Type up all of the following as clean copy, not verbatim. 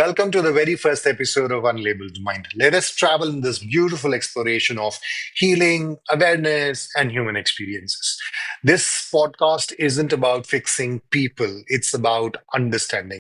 Welcome to the very first episode of Unlabelled Mind. Let us travel in this beautiful exploration of healing, awareness, and human experiences. This podcast isn't about fixing people, it's about understanding.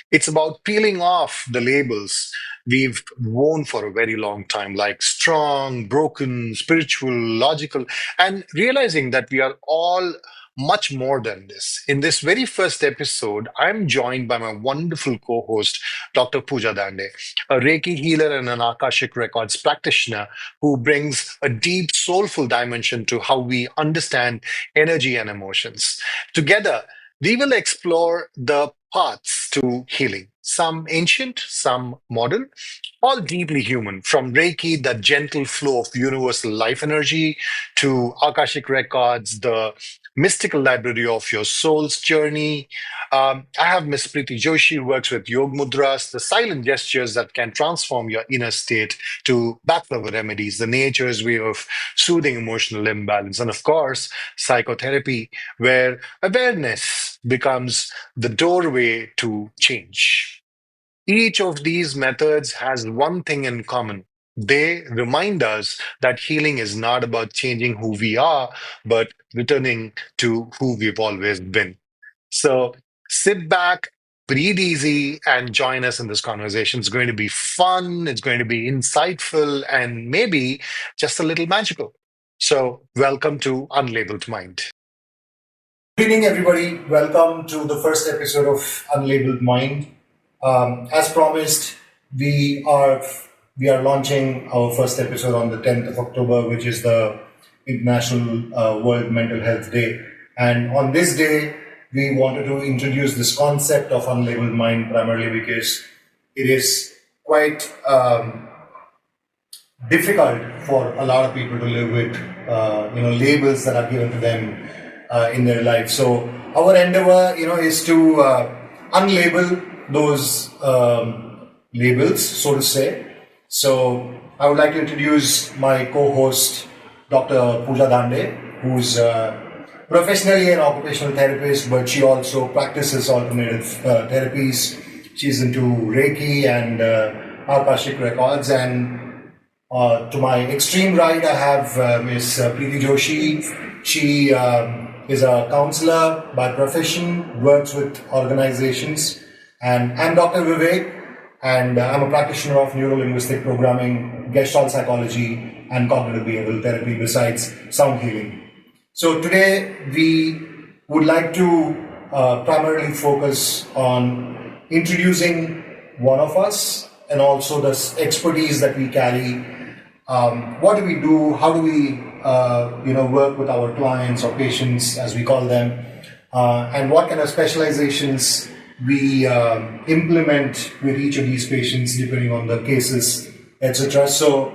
It's about peeling off the labels we've worn for a very long time, like strong, broken, spiritual, logical, and realizing that we are all much more than this. In this very first episode, I'm joined by my wonderful co host, Dr. Puja Dhande, a Reiki healer and an Akashic Records practitioner who brings a deep, soulful dimension to how we understand energy and emotions. Together, we will explore the paths to healing, some ancient, some modern, all deeply human, from Reiki, the gentle flow of universal life energy, to Akashic Records, the mystical library of your soul's journey. I have Miss Priti Joshi, who works with Yog Mudras, the silent gestures that can transform your inner state, to Bach Flower Remedies, the nature's way of soothing emotional imbalance, and of course, psychotherapy, where awareness becomes the doorway to change. Each of these methods has one thing in common. They remind us that healing is not about changing who we are, but returning to who we've always been. So sit back, breathe easy, and join us in this conversation. It's going to be fun, it's going to be insightful, and maybe just a little magical. So, welcome to Unlabelled Mind. Good evening, everybody. Welcome to the first episode of Unlabelled Mind. As promised, we are we are launching our first episode on the 10th of October, which is the International World Mental Health Day. And on this day, we wanted to introduce this concept of unlabeled mind primarily because it is quite difficult for a lot of people to live with, labels that are given to them in their life. So our endeavor, is to unlabel those labels, so to say. So I would like to introduce my co-host, Dr. Puja Dhande, who's professionally an occupational therapist, but she also practices alternative therapies. She's into Reiki and Akashic Records. And to my extreme right, I have Miss Priti Joshi. She is a counselor by profession, works with organizations. And I'm Dr. Vivek, and I'm a practitioner of neuro-linguistic programming, Gestalt psychology, and cognitive behavioral therapy, besides sound healing. So today we would like to primarily focus on introducing one of us and also the expertise that we carry. What do we do? How do we, work with our clients or patients, as we call them, and what kind of specializations we implement with each of these patients depending on the cases, etc. So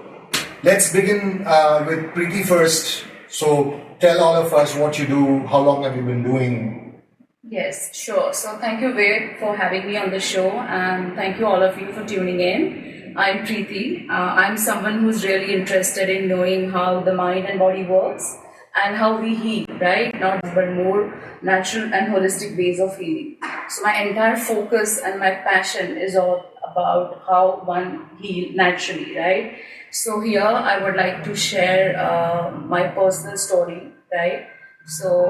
let's begin with Preeti first. So tell all of us what you do, how long have you been doing? Yes, sure. So thank you, Ved, for having me on the show, and thank you all of you for tuning in. I'm Preeti. I'm someone who's really interested in knowing how the mind and body works and how we heal, right? Not but more natural and holistic ways of healing. So my entire focus and my passion is all about how one heal naturally, right? So here I would like to share my personal story, right? So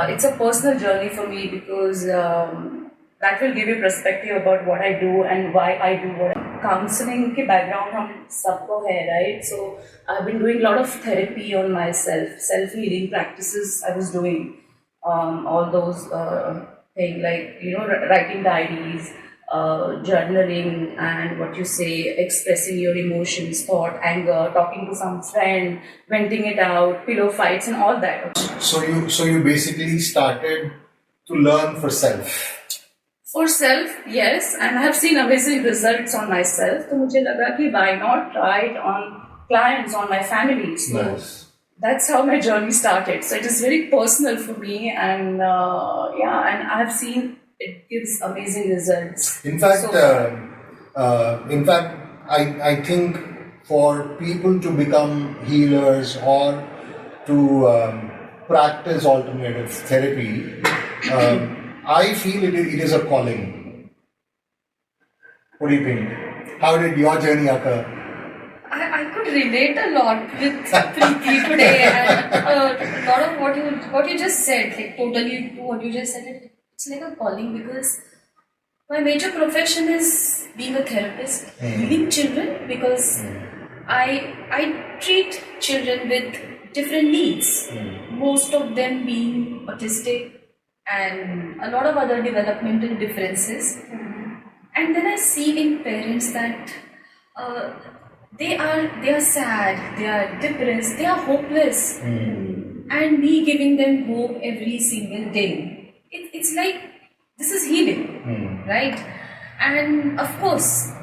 it's a personal journey for me because that will give you perspective about what I do and why I do what I do. Counseling के background हम सबको है, right? So I've been doing a lot of therapy on myself, self-healing practices I was doing, all those things like, writing diaries, journaling, and what you say, expressing your emotions, thought, anger, talking to some friend, venting it out, pillow fights, and all that. So you basically started to learn for self. For self, yes, and I have seen amazing results on myself. So मुझे लगा कि why not try it on clients, on my family. So Nice. That's how my journey started. So it is very personal for me, and and I have seen it gives amazing results. In fact, I think for people to become healers or to practice alternative therapy, I feel it is a calling. What do you think? How did your journey occur? I could relate a lot with Preeti today, and a lot of what you just said, like totally what you just said. It's like a calling, because my major profession is being a therapist, healing children, because I treat children with different needs, most of them being autistic and a lot of other developmental differences. And then I see in parents that they are sad, they are depressed, they are hopeless, and me giving them hope every single day. It's like this is healing, right? And of course,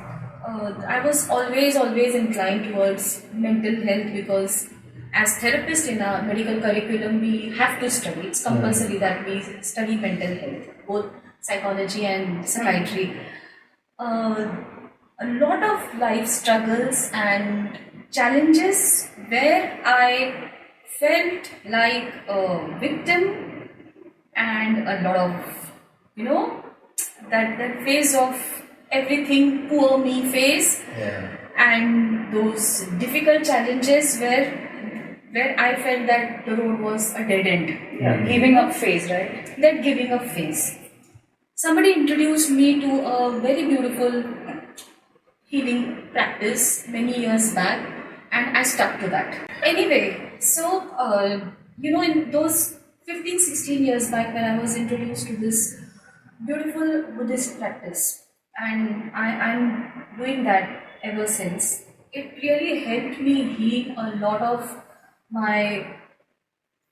I was always inclined towards mental health, because as therapists in our medical curriculum, we have to study. It's compulsory that we study mental health, both psychology and psychiatry. A lot of life struggles and challenges where I felt like a victim, and a lot of, that phase of everything poor me phase, and those difficult challenges where I felt that the road was a dead end. Giving up phase, right? That giving up phase. Somebody introduced me to a very beautiful healing practice many years back, and I stuck to that. Anyway, so, in those 15, 16 years back, when I was introduced to this beautiful Buddhist practice, and I'm doing that ever since, it really helped me heal a lot of my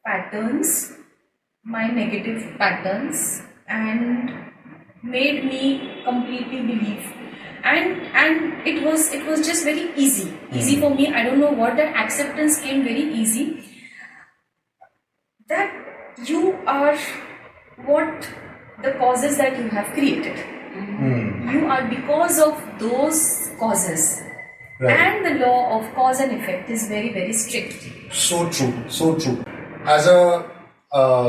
patterns, my negative patterns, and made me completely believe. And it was just very easy for me. I don't know what, that acceptance came very easy, that you are what the causes that you have created. You are because of those causes. Right. And the law of cause and effect is very, very strict. So true. As a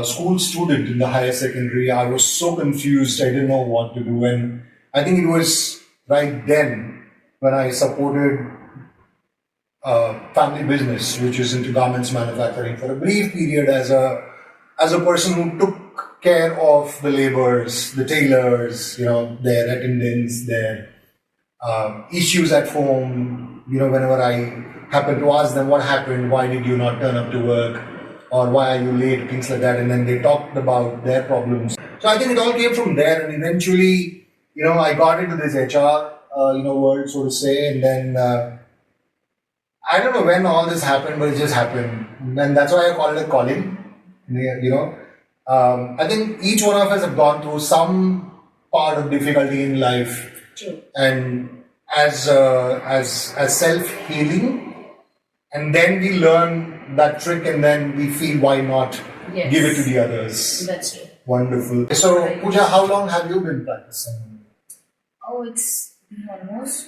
school student in the higher secondary, I was so confused. I didn't know what to do, and I think it was right then when I supported family business, which is into garments manufacturing, for a brief period as a person who took care of the laborers, the tailors, their attendants, their issues at home. Whenever I happened to ask them what happened, why did you not turn up to work, or why are you late, things like that, and then they talked about their problems. So I think it all came from there, and eventually, I got into this HR, world, so to say, and then I don't know when all this happened, but it just happened, and that's why I call it a calling. I think each one of us have gone through some part of difficulty in life. True. And as self-healing, and then we learn that trick, and then we feel why not give it to the others. That's true. Wonderful. So, right. Puja, how long have you been practicing? Oh, it's been almost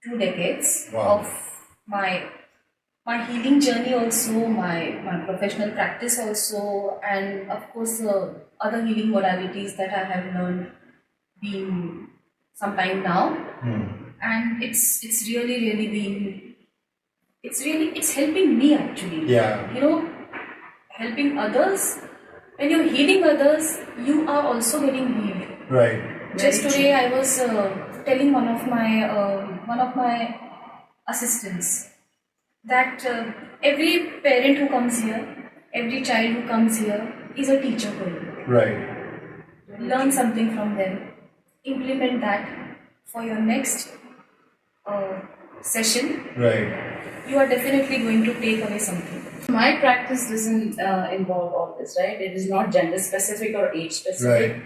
2 decades. Wow. Of my healing journey also, my professional practice also, and of course other healing modalities that I have learned being some time now. And it's really been, it's helping me actually. Yeah. Helping others. When you're healing others, you are also getting healed. Right. Just today I was telling one of my assistants that every parent who comes here, every child who comes here is a teacher for you. Right. Learn something from them. Implement that for your next session. Right. You are definitely going to take away something. My practice doesn't involve all this, right? It is not gender specific or age specific. Right.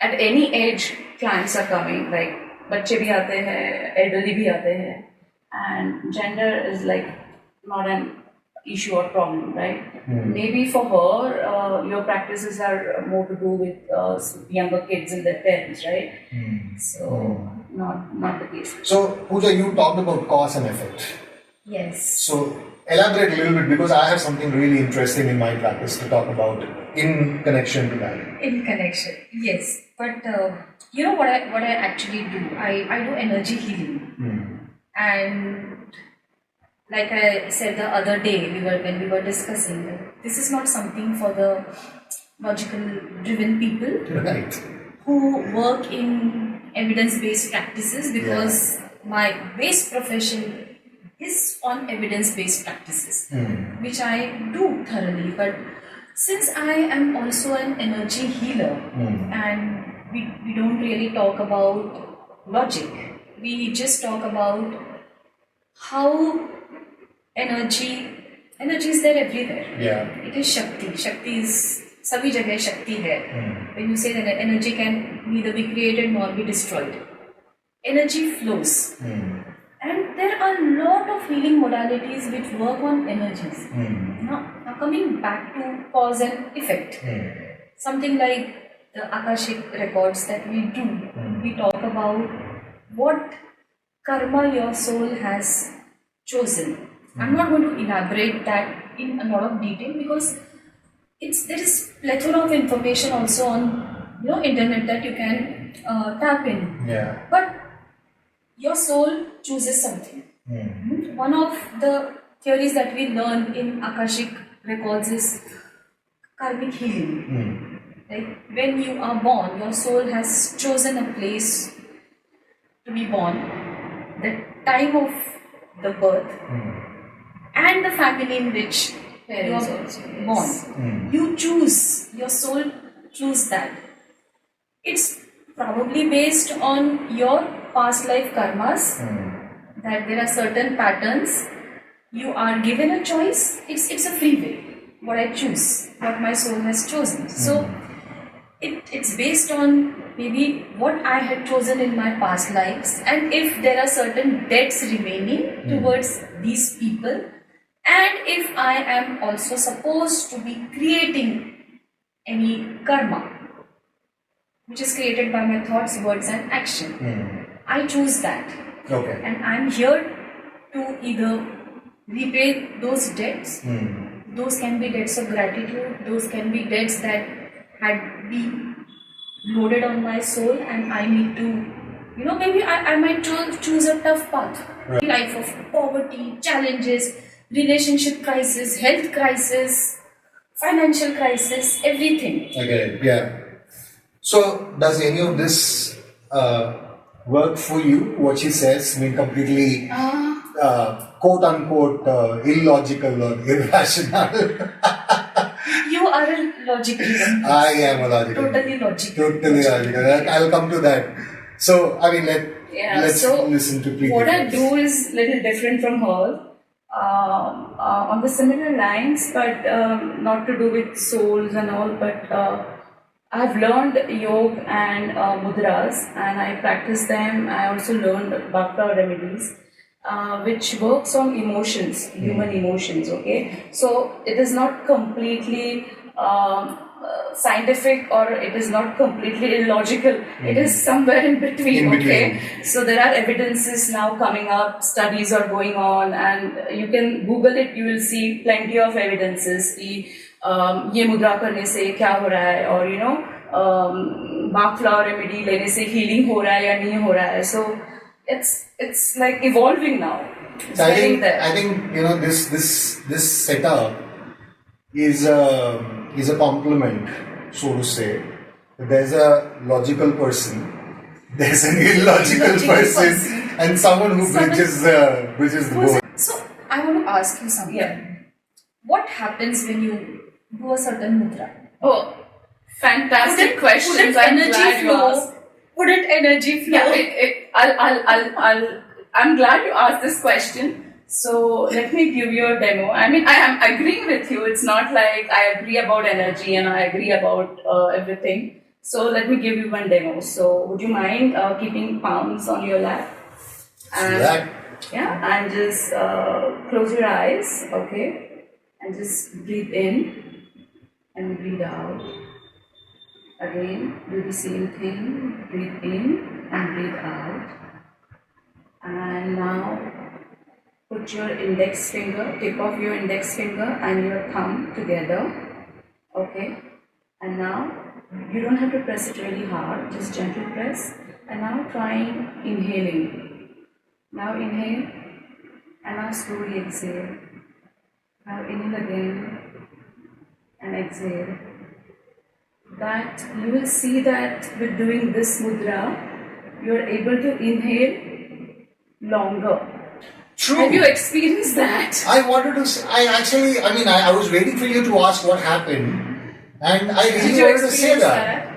At any age, clients are coming. Like, बच्चे भी आते हैं, elderly भी आते हैं, and gender is like not an issue or problem, right? Maybe for her, your practices are more to do with younger kids and their parents, right? So not the case. So, Puja, you talked about cause and effect. Yes. So, elaborate a little bit, because I have something really interesting in my practice to talk about in connection to that. In connection, yes. But you know what I actually do? I do energy healing. And like I said the other day, when we were discussing that this is not something for the logical driven people Right. who work in evidence based practices, because my base profession is on evidence based practices, which I do thoroughly. But since I am also an energy healer, and we don't really talk about logic, we just talk about how energy is there everywhere. Yeah. It is Shakti is सभी जगह शक्ति है. When you say that energy can neither be created nor be destroyed, energy flows. And there are a lot of healing modalities which work on energies. Now coming back to cause and effect, something like the Akashic Records that we do, we talk about what karma your soul has chosen. I'm not going to elaborate that in a lot of detail, because there is plethora of information also on internet that you can tap in. Yeah. But your soul chooses something. One of the theories that we learn in Akashic Records is karmic healing. Like when you are born, your soul has chosen a place to be born, the time of the birth, and the family in which you are born. You choose, your soul choose that. It's probably based on your past life karmas, that there are certain patterns. You are given a choice. It's a free will. What I choose, what my soul has chosen. So it's based on maybe what I had chosen in my past lives, and if there are certain debts remaining towards these people, and if I am also supposed to be creating any karma which is created by my thoughts, words and action. I choose that. Okay. And I'm here to either repay those debts. Those can be debts of gratitude, those can be debts that had been loaded on my soul, and I need to, maybe I might choose a tough path. Right. Life of poverty, challenges, relationship crisis, health crisis, financial crisis, everything. Okay, yeah. So, does any of this work for you? What she says, I mean, completely quote unquote illogical or irrational. You are a logical one. I am a logical. Totally logical. Totally logical. I'll come to that. So, I mean, let's listen to Priti. What I do is little different from her. On the similar lines, but not to do with souls and all, but I've learned Yog and Mudras, and I practice them. I also learned Bach Flower Remedies, which works on emotions, human emotions, okay? So it is not completely scientific, or it is not completely illogical. It is somewhere in between, okay? So there are evidences now coming up, studies are going on, and you can Google it, you will see plenty of evidences. ये मुद्रा करने से क्या हो रहा है, और Bach Flower Remedy लेने से healing हो रहा है या नहीं हो रहा है. So it's like evolving now. So I think this setup is a compliment, so to say. There's a logical person, there's an illogical person, and someone who bridges the both. So I want to ask you something. Yeah. What happens when you do a certain mudra? Oh, fantastic questions. I'm glad you asked. Wouldn't energy flow? Yeah, I'm glad you asked this question. So let me give you a demo. I mean, I am agreeing with you. It's not like I agree about energy and I agree about everything. So let me give you one demo. So would you mind keeping palms on your lap? And, and just close your eyes, okay? And just breathe in and breathe out. Again, do the same thing. Breathe in and breathe out. And now put your index finger, tip of your index finger and your thumb together. Okay. And now You don't have to press it really hard, just gentle press. And now trying inhaling. Now inhale and now slowly exhale. Now inhale again and exhale. That you will see that with doing this mudra, you are able to inhale longer. True. Have you experienced that? I wanted to. I was waiting for you to ask what happened, and I Did really you wanted to say experience that.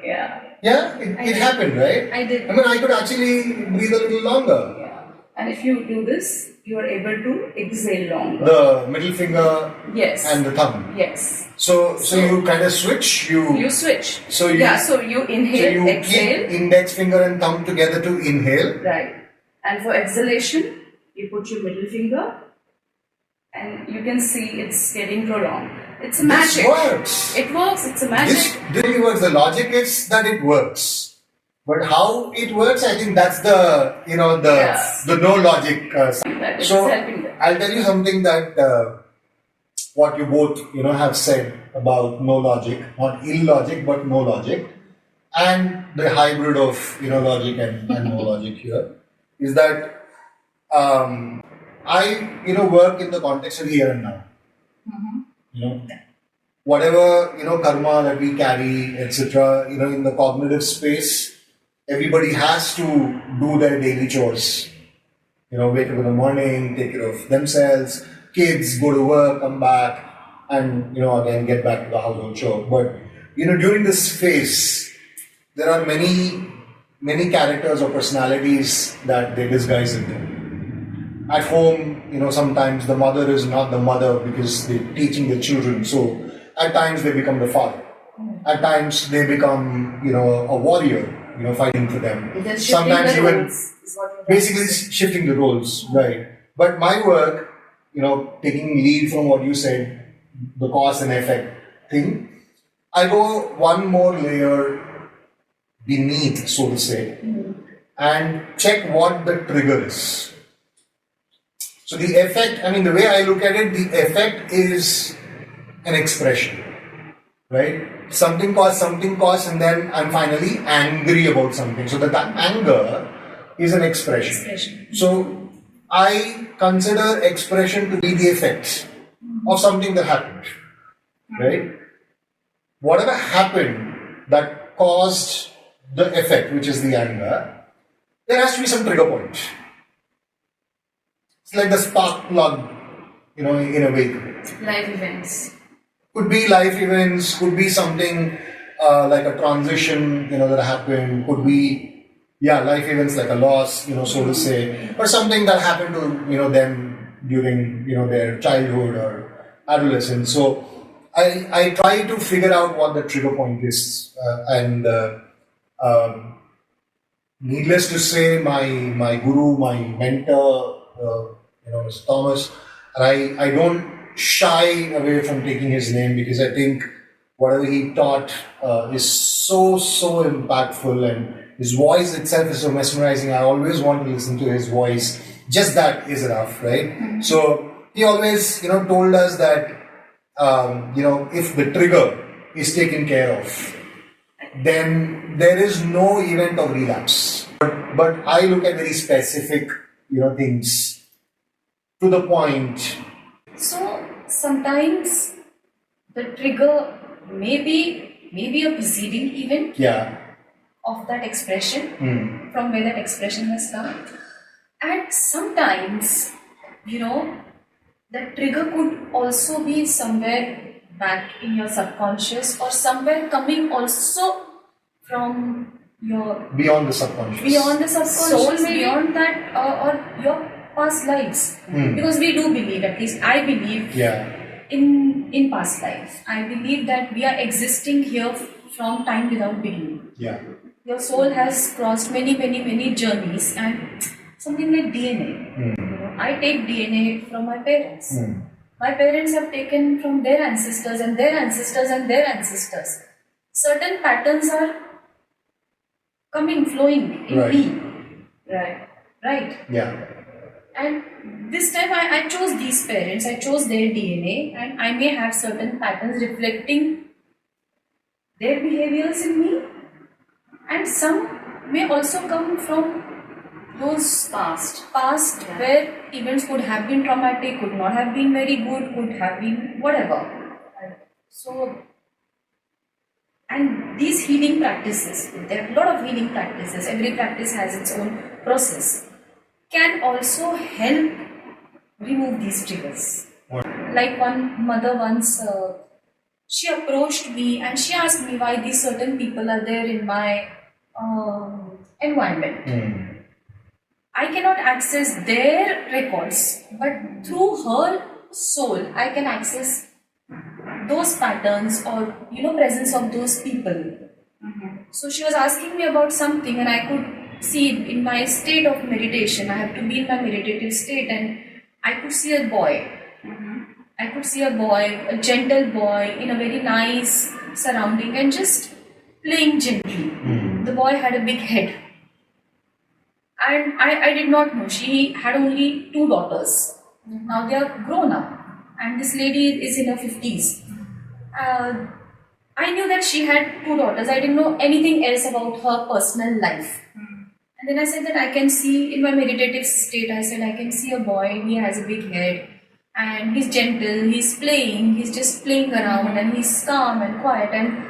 Yeah. Yeah, it happened, right? I did. I mean, I could actually breathe a little longer. Yeah. And if you do this, you are able to exhale longer. The middle finger Yes. and the thumb. Yes. So you kind of switch. You switch. So you inhale, exhale. keep index finger and thumb together to inhale. Right. And for exhalation, you put your middle finger and you can see it's getting prolonged. It's a magic. This works. It works, it's a magic. This really works. The logic is that it works. But how it works, I think that's the no logic side. That is So helping them. I'll tell you something that what you both have said about no logic, not illogic, but no logic, and the hybrid of logic and no logic here is that I work in the context of here and now. Whatever karma that we carry, etc. In the cognitive space, everybody has to do their daily chores. Wake up in the morning, take care of themselves, kids, go to work, come back, and again get back to the household chore. But during this phase, there are many characters or personalities that they disguise into. At home, sometimes the mother is not the mother because they're teaching the children. So at times they become the father. At times they become, a warrior, fighting for them. Sometimes even basically shifting the roles, right? But my work, taking lead from what you said, the cause and effect thing, I go one more layer beneath, so to say, and check what the trigger is. So the effect, the way I look at it, the effect is an expression, right? Something caused, and then I'm finally angry about something. So that anger is an expression. So I consider expression to be the effect of something that happened, right? Whatever happened that caused the effect, which is the anger, there has to be some trigger point. It's like the spark plug, in a vehicle. life events. Could be life events, could be something like a transition, that happened, could be, life events like a loss, so to say, or something that happened to, them during, their childhood or adolescence. So I try to figure out what the trigger point is. And needless to say, my guru, my mentor, Mr. Thomas, and I don't shy away from taking his name because I think whatever he taught is so impactful, and his voice itself is so mesmerizing. I always want to listen to his voice. Just that is enough, right? So he always, told us that, if the trigger is taken care of, then there is no event of relapse. But I look at very specific, things to the point. So sometimes the trigger may be a preceding event of that expression, from where that expression has come. And sometimes, the trigger could also be somewhere back in your subconscious, or somewhere coming also from your Beyond the subconscious. Soul, beyond that, or your past lives. Because we do believe, at least I believe, in past lives. I believe that we are existing here from time without beginning. Your soul has crossed many journeys, and something like DNA. I take DNA from my parents. My parents have taken from their ancestors and their ancestors and their ancestors. Certain patterns are flowing in me. Right. And this time I chose these parents, I chose their DNA, and I may have certain patterns reflecting their behaviors in me, and some may also come from those past where events could have been traumatic, could not have been very good, could have been whatever. So, and these healing practices, there are a lot of healing practices, every practice has its own process, can also help remove these triggers. Like one mother once, she approached me and she asked me why these certain people are there in my environment. I cannot access their records, but through her soul, I can access those patterns or presence of those people. So she was asking me about something, and I could see in my state of meditation. I have to be in my meditative state, and I could see a boy. I could see a boy, a gentle boy in a very nice surrounding and just playing gently. The boy had a big head. And I did not know. She had only 2 daughters. Now they are grown up. And this lady is in her 50s. I knew that she had 2 daughters. I didn't know anything else about her personal life. And then I said that I can see in my meditative state, I said I can see a boy, he has a big head. And he's gentle, he's playing, he's just playing around and he's calm and quiet. And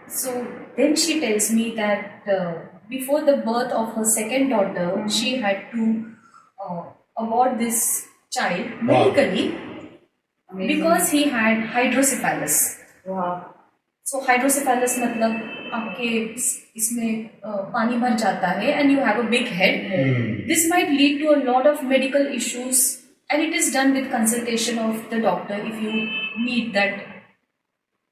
so then she tells me that before the birth of her second daughter, she had to abort this child medically because he had hydrocephalus. Wow. So hydrocephalus मतलब आपके इसमें पानी भर जाता है and you have a big head. This might lead to a lot of medical issues, and it is done with consultation of the doctor if you need that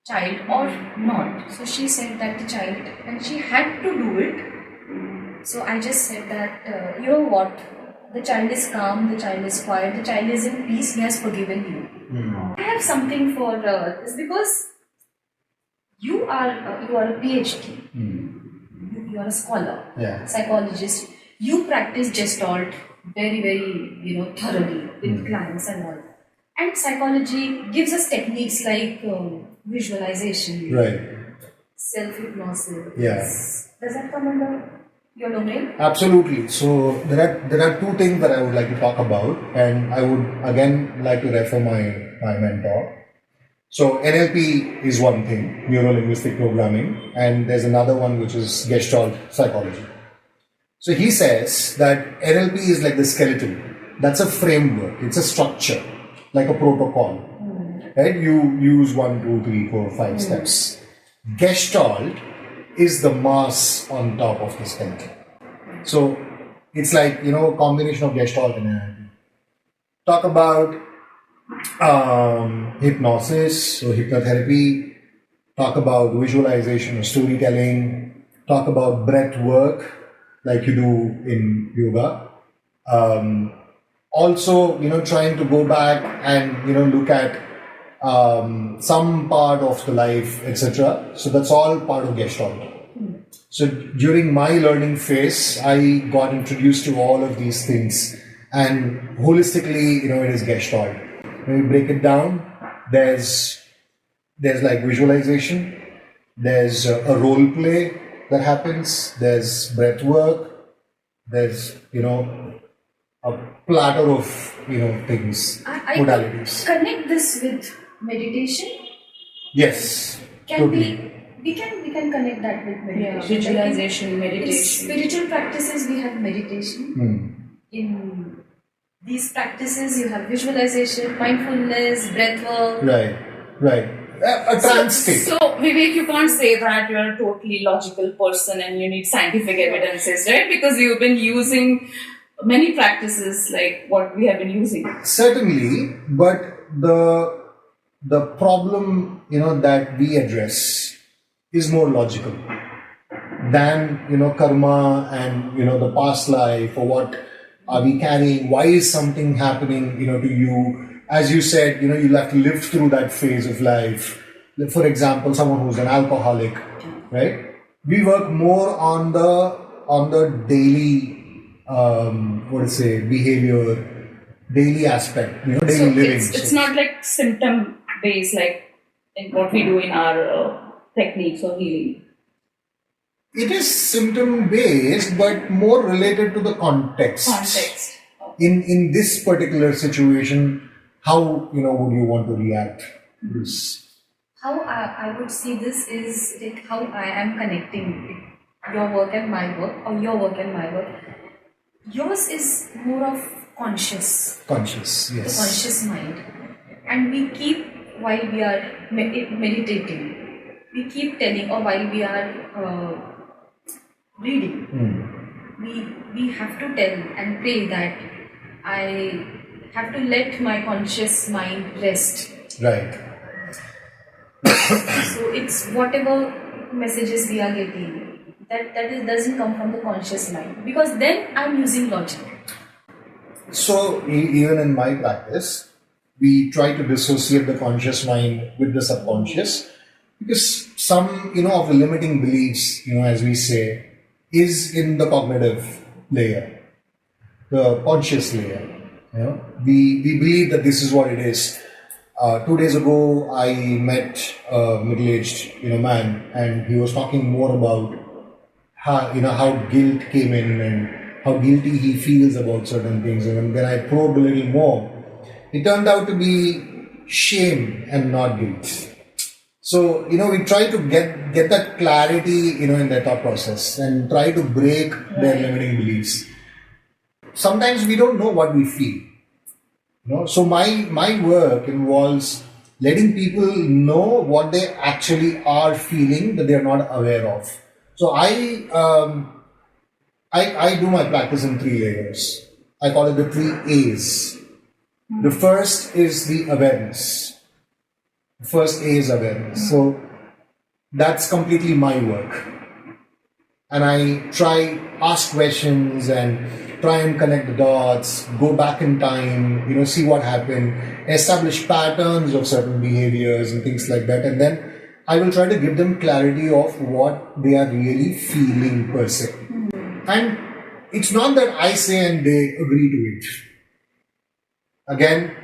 child or not. So she said that the child, and she had to do it. So I just said that, you know what, the child is calm, the child is quiet, the child is in peace, he has forgiven you. I have something for this because you are a PhD, you are a scholar, psychologist, you practice Gestalt very, very, thoroughly with clients and all. And psychology gives us techniques like visualization, self-hypnosis. Yeah. Does that come under your domain? Absolutely. So there are 2 things that I would like to talk about, and I would again like to refer my mentor. So NLP is one thing, neuro-linguistic programming, and there's another one which is Gestalt psychology. So he says that NLP is like the skeleton. That's a framework. It's a structure, like a protocol. Right? You use 1, 2, 3, 4, 5 steps. Gestalt is the mass on top of the skeleton. So it's like, a combination of Gestalt and NLP. Talk about hypnosis, so hypnotherapy. Talk about visualization or storytelling. Talk about breath work, like you do in yoga. Also, trying to go back and, look at some part of the life, etc. So that's all part of Gestalt. So during my learning phase, I got introduced to all of these things, and holistically, it is Gestalt. When we break it down, there's like visualization, there's a role play that happens, there's breath work, there's a platter of things, modalities. Connect this with meditation. Yes, totally. We can connect that with meditation. Visualization, meditation. In spiritual practices, we have meditation. In these practices, you have visualization, mindfulness, breath work. Right. A trance state. So, Vivek, you can't say that you're a totally logical person and you need scientific evidences, right? Because you've been using many practices like what we have been using. Certainly, but the problem that we address is more logical than karma and the past life, or what are we carrying, why is something happening to you. As you said, you'll have to live through that phase of life. For example, someone who's an alcoholic, right? We work more on the daily behavior, daily aspect, daily So living. it's not like symptom based like in what we do in our techniques or healing? It is symptom based, but more related to the context. Context. In this particular situation, how would you want to react to this? How I would see this is like how I am connecting your work and my work, or your work and my work. Yours is more of conscious, Conscious, the yes. conscious mind, and we keep while we are meditating, we keep telling, or while we are reading, we have to tell and pray that I have to let my conscious mind rest. Right. So it's whatever messages we are getting doesn't come from the conscious mind, because then I'm using logic. So even in my practice, we try to dissociate the conscious mind with the subconscious, because some of the limiting beliefs, as we say, is in the cognitive layer, the conscious layer. We believe that this is what it is. 2 days ago, I met a middle-aged man, and he was talking more about how guilt came in and how guilty he feels about certain things. And then I probed a little more. It turned out to be shame and not guilt. So we try to get that clarity in their thought process and try to break their limiting beliefs. Sometimes we don't know what we feel. So my work involves letting people know what they actually are feeling that they are not aware of. So I do my practice in 3 layers. I call it the 3 A's. The first is the awareness. The first A is awareness. So that's completely my work. And I ask questions and try and connect the dots, go back in time, see what happened, establish patterns of certain behaviors and things like that. And then I will try to give them clarity of what they are really feeling per se. And it's not that I say and they agree to it. Again,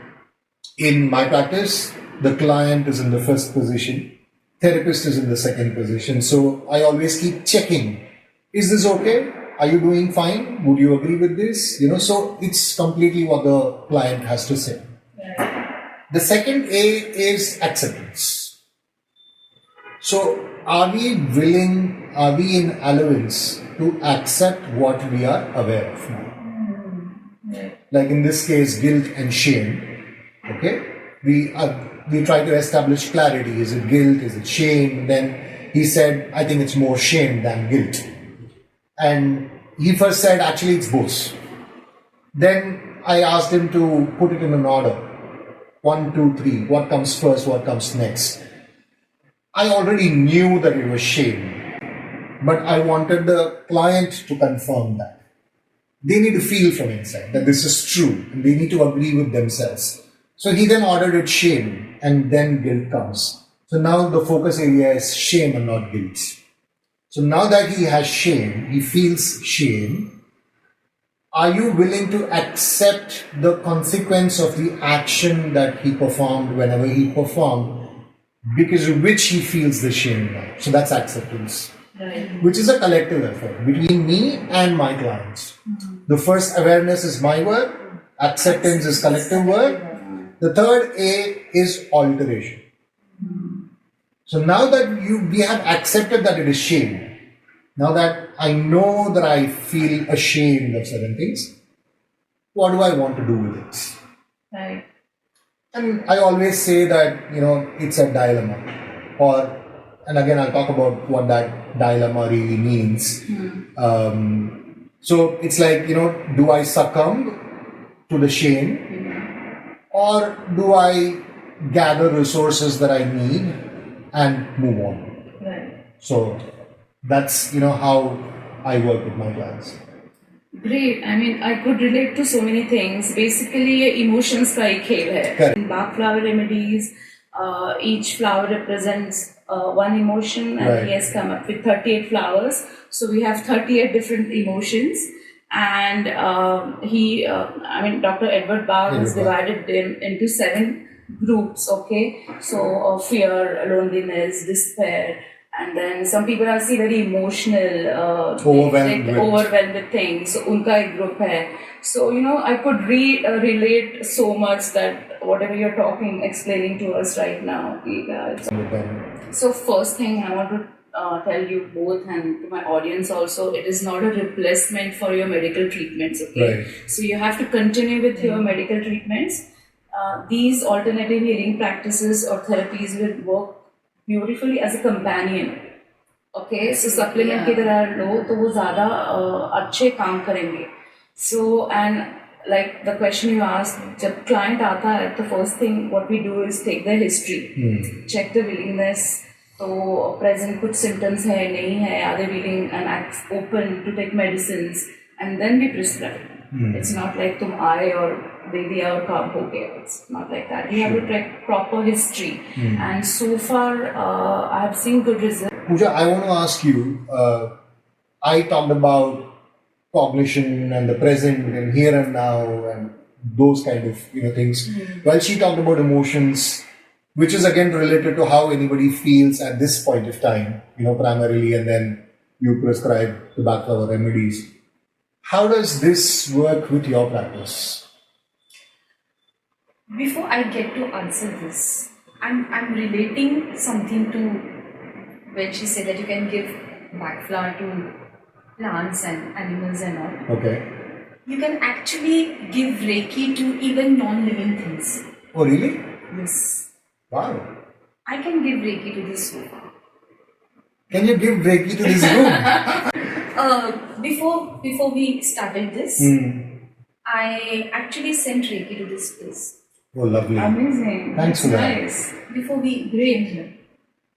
in my practice, the client is in the first position, therapist is in the second position. So I always keep checking. Is this okay? Are you doing fine? Would you agree with this? So it's completely what the client has to say. The second A is acceptance. So are we in allowance to accept what we are aware of now? Like in this case, guilt and shame. Okay? We try to establish clarity. Is it guilt? Is it shame? Then he said, I think it's more shame than guilt. And he first said, actually, it's both. Then I asked him to put it in an order. 1, 2, 3. What comes first? What comes next? I already knew that it was shame. But I wanted the client to confirm that. They need to feel from inside that this is true. And they need to agree with themselves. So he then ordered it shame. And then guilt comes. So now the focus area is shame and not guilt. So now that he has shame, he feels shame, are you willing to accept the consequence of the action that he performed whenever he performed, because of which he feels the shame now? So that's acceptance, which is a collective effort between me and my clients. The first awareness is my work, acceptance is collective work. The third A is alteration. So now that we have accepted that it is shame, now that I know that I feel ashamed of certain things, what do I want to do with it? Right. And I always say that, it's a dilemma. And again, I'll talk about what that dilemma really means. So it's like, do I succumb to the shame, or do I gather resources that I need and move on? Right. So that's how I work with my clients. Great. I mean, I could relate to so many things. Basically, ये emotions का एक खेल है. Correct. In Bach Flower Remedies, each flower represents one emotion, and Right. he has come up with 38 flowers. So we have 38 different emotions, and Dr. Edward Bach has divided them into 7 groups. Okay, so fear, loneliness, despair, And then some people are see very emotional, Overwhelmed with things. So unka ek group hai. So I could relate so much that whatever you're explaining to us right now. with them. So first thing I want to tell you both and to my audience also, it is not a replacement for your medical treatments. Okay, Right. so you have to continue with your medical treatments. These alternative healing practices or therapies will work beautifully as a companion. Okay, so supplement की तरह लो तो वो ज़्यादा अच्छे काम करेंगे. So and like the question you asked, जब client आता है, the first thing what we do is take the history, check the willingness. तो present कुछ symptoms है नहीं है, are they willing and act open to take medicines, and then we prescribe. It's not like तुम आए और दे दिया और काम हो गया. It's not like that. You have to track proper history, and so far I have seen good results. Puja, I want to ask you, I talked about cognition and the present and here and now and those kind of things. While she talked about emotions, which is again related to how anybody feels at this point of time, primarily, and then you prescribe the Bach Flower Remedies. How does this work with your practice? Before I get to answer this, I'm relating something to when she said that you can give Bach flower to plants and animals and all. Okay. You can actually give Reiki to even non-living things. Oh, really? Yes. Wow. I can give Reiki to this sofa. Can you give Reiki to this room? Before we started this, I actually sent Reiki to this place. Oh, lovely. Amazing. Thanks for that. Nice. Before we came here,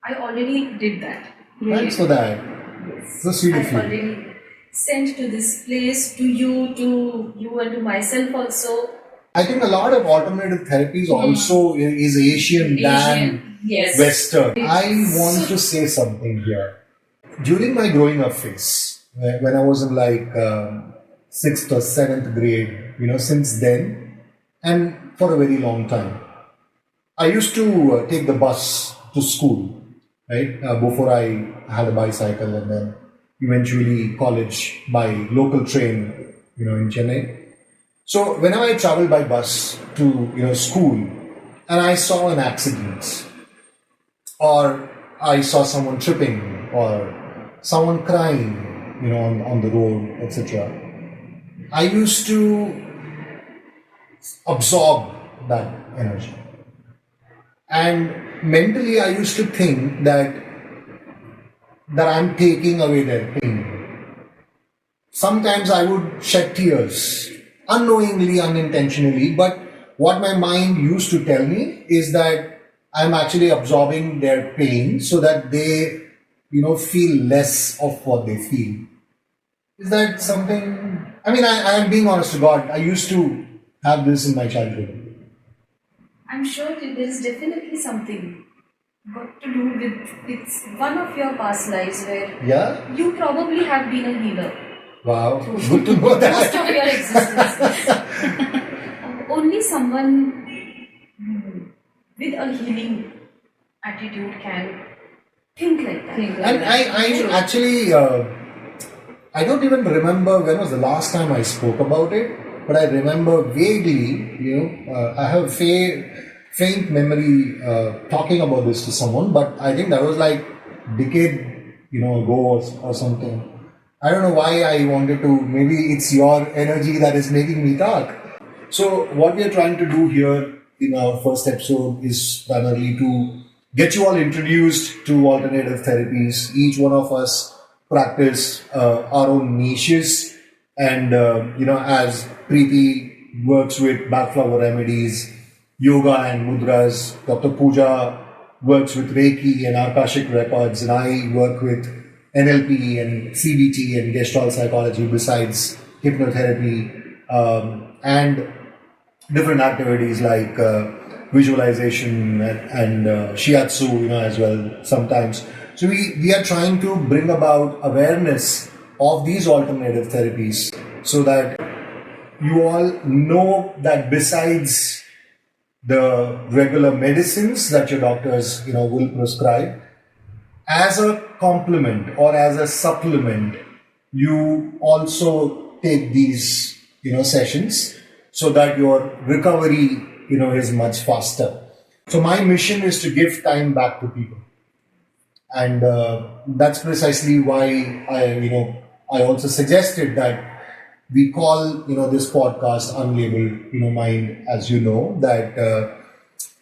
I already did that. Thanks for that. Yes. So sweet of I you. already sent to this place, to you and to myself also. I think a lot of alternative therapies also is Asian than Yes. Western. I want to say something here. During my growing up phase, when I was in like 6th or 7th grade, since then, and for a very long time, I used to take the bus to school, right? Before I had a bicycle, and then eventually college by local train, in Chennai. So whenever I traveled by bus to school, and I saw an accident, or I saw someone tripping, or someone crying, on the road, etc., I used to absorb that energy. And mentally, I used to think that I'm taking away their pain. Sometimes I would shed tears, unknowingly, unintentionally, but what my mind used to tell me is that I'm actually absorbing their pain so that they, feel less of what they feel. Is that something? I mean, I am being honest to God. I used to have this in my childhood. I'm sure that there is definitely something got to do with one of your past lives where you probably have been a healer. Wow, good to know that. Most of your existence. Only someone with a healing attitude can think like that. And I actually, I don't even remember when was the last time I spoke about it, but I remember vaguely, I have faint memory talking about this to someone, but I think that was like decade, ago or something. I don't know why I wanted to, maybe it's your energy that is making me talk. So what we are trying to do here in our first episode is primarily to get you all introduced to alternative therapies. Each one of us practice our own niches, and as Priti works with Bach Flower Remedies, Yoga and Mudras, Dr. Puja works with Reiki and Akashic Records, and I work with NLP and CBT and Gestalt psychology besides hypnotherapy, and different activities like visualization and shiatsu, as well sometimes. So we are trying to bring about awareness of these alternative therapies so that you all know that besides the regular medicines that your doctors, will prescribe, as a complement or as a supplement, you also take these, sessions so that your recovery, is much faster. So my mission is to give time back to people. And that's precisely why I also suggested that we call, this podcast Unlabelled, Mind, as you know, that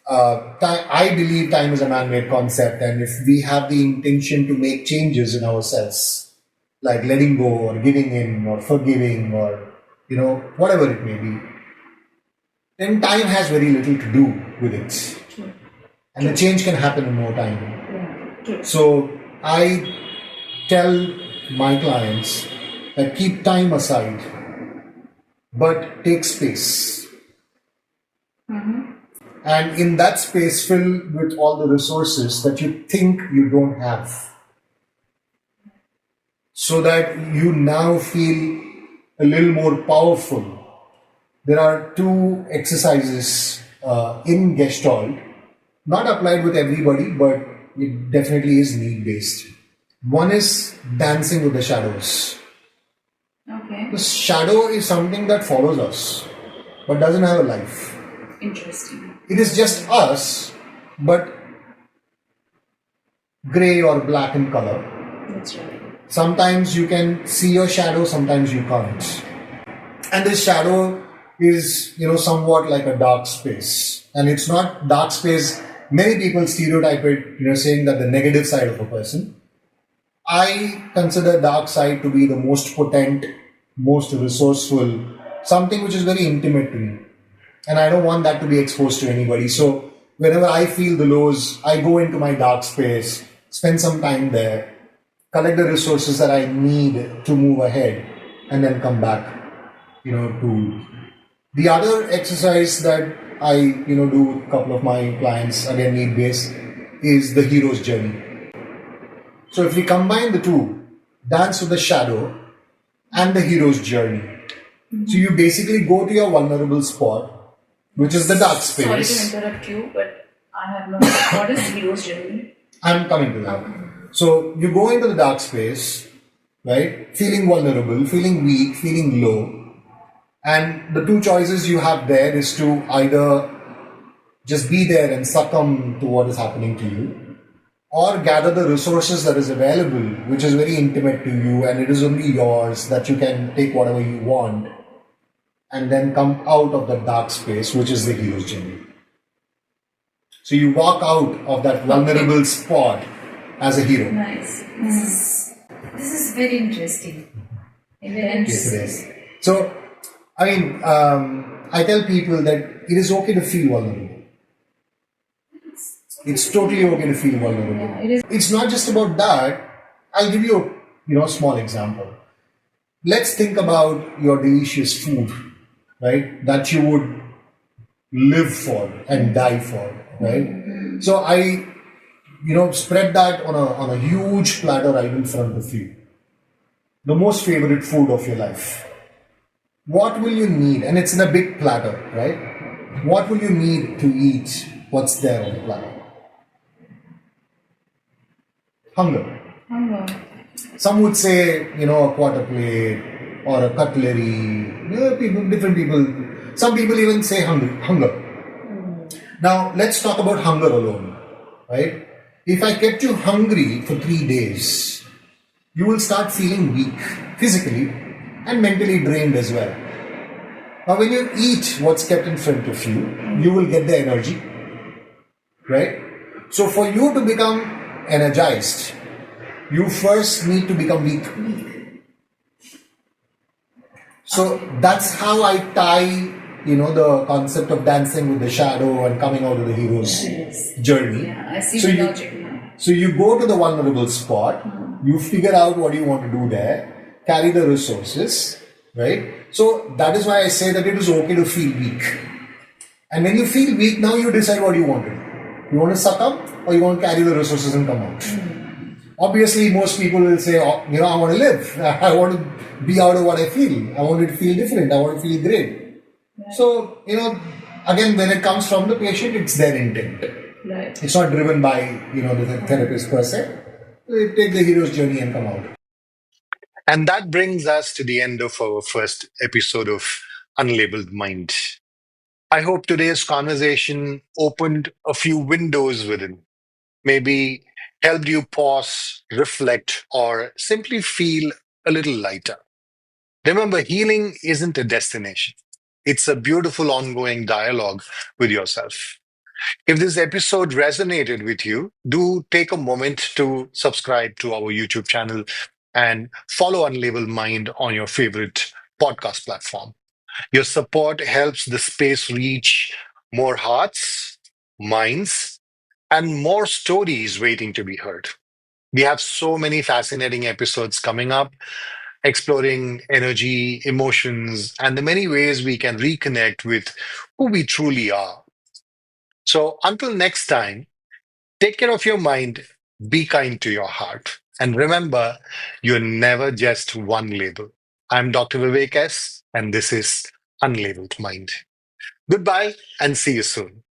I believe time is a man-made concept, and if we have the intention to make changes in ourselves, like letting go or giving in or forgiving or, whatever it may be, then time has very little to do with it. True. And the change can happen in no time. Yeah. True. So I tell my clients that keep time aside, but take space. And in that space, fill with all the resources that you think you don't have. So that you now feel a little more powerful. There are 2 exercises in Gestalt, not applied with everybody, but it definitely is need-based. One is dancing with the shadows. Okay. The shadow is something that follows us, but doesn't have a life. Interesting. It is just us, but grey or black in color. That's right. Sometimes you can see your shadow, sometimes you can't. And this shadow is, somewhat like a dark space. And it's not dark space. Many people stereotype it, saying that the negative side of a person. I consider dark side to be the most potent, most resourceful, something which is very intimate to me. And I don't want that to be exposed to anybody. So whenever I feel the lows, I go into my dark space, spend some time there, collect the resources that I need to move ahead, and then come back, to the other exercise that I, do with a couple of my clients, again need-based, is the hero's journey. So if we combine the two, dance with the shadow and the hero's journey. So you basically go to your vulnerable spot, which is the dark space. Sorry to interrupt you, but I have no. What is hero's journey? I'm coming to that. So you go into the dark space, right? Feeling vulnerable, feeling weak, feeling low. And the 2 choices you have there is to either just be there and succumb to what is happening to you, or gather the resources that is available, which is very intimate to you and it is only yours, that you can take whatever you want and then come out of the dark space, which is the hero's journey. So you walk out of that vulnerable spot as a hero. Nice. This is very interesting. Yes, it is. So, I tell people that it is okay to feel vulnerable. It's totally okay to feel vulnerable. Yeah, it is. It's not just about that. I'll give you a small example. Let's think about your delicious food, right? That you would live for and die for, right? So I spread that on a huge platter right in front of you. The most favorite food of your life. What will you need? And it's in a big platter, right? What will you need to eat what's there on the platter? Hunger. Some would say, a quarter plate or a cutlery. Different people. Some people even say hunger. Now, let's talk about hunger alone, right? If I kept you hungry for 3 days, you will start feeling weak physically and mentally drained as well. Now, when you eat what's kept in front of you, you will get the energy, right? So, for you to become energized, you first need to become weak. So, that's how I tie, the concept of dancing with the shadow and coming out of the hero's journey. Yeah, I see the logic now. So you go to the vulnerable spot, you figure out what you want to do there, carry the resources, right? So that is why I say that it is okay to feel weak. And when you feel weak, now you decide what you want to do. You want to succumb or you want to carry the resources and come out. Obviously, most people will say, I want to live. I want to be out of what I feel. I want it to feel different. I want to feel great. So, again, when it comes from the patient, it's their intent. Right. It's not driven by, the therapist per se. They take the hero's journey and come out. And that brings us to the end of our first episode of Unlabeled Mind. I hope today's conversation opened a few windows within, maybe helped you pause, reflect, or simply feel a little lighter. Remember, healing isn't a destination, it's a beautiful ongoing dialogue with yourself. If this episode resonated with you, do take a moment to subscribe to our YouTube channel and follow Unlabeled Mind on your favorite podcast platform. Your support helps the space reach more hearts, minds, and more stories waiting to be heard. We have so many fascinating episodes coming up, exploring energy, emotions, and the many ways we can reconnect with who we truly are. So until next time, take care of your mind, be kind to your heart, and remember, you're never just one label. I'm Dr. Vivek S, and this is Unlabelled Mind. Goodbye and see you soon.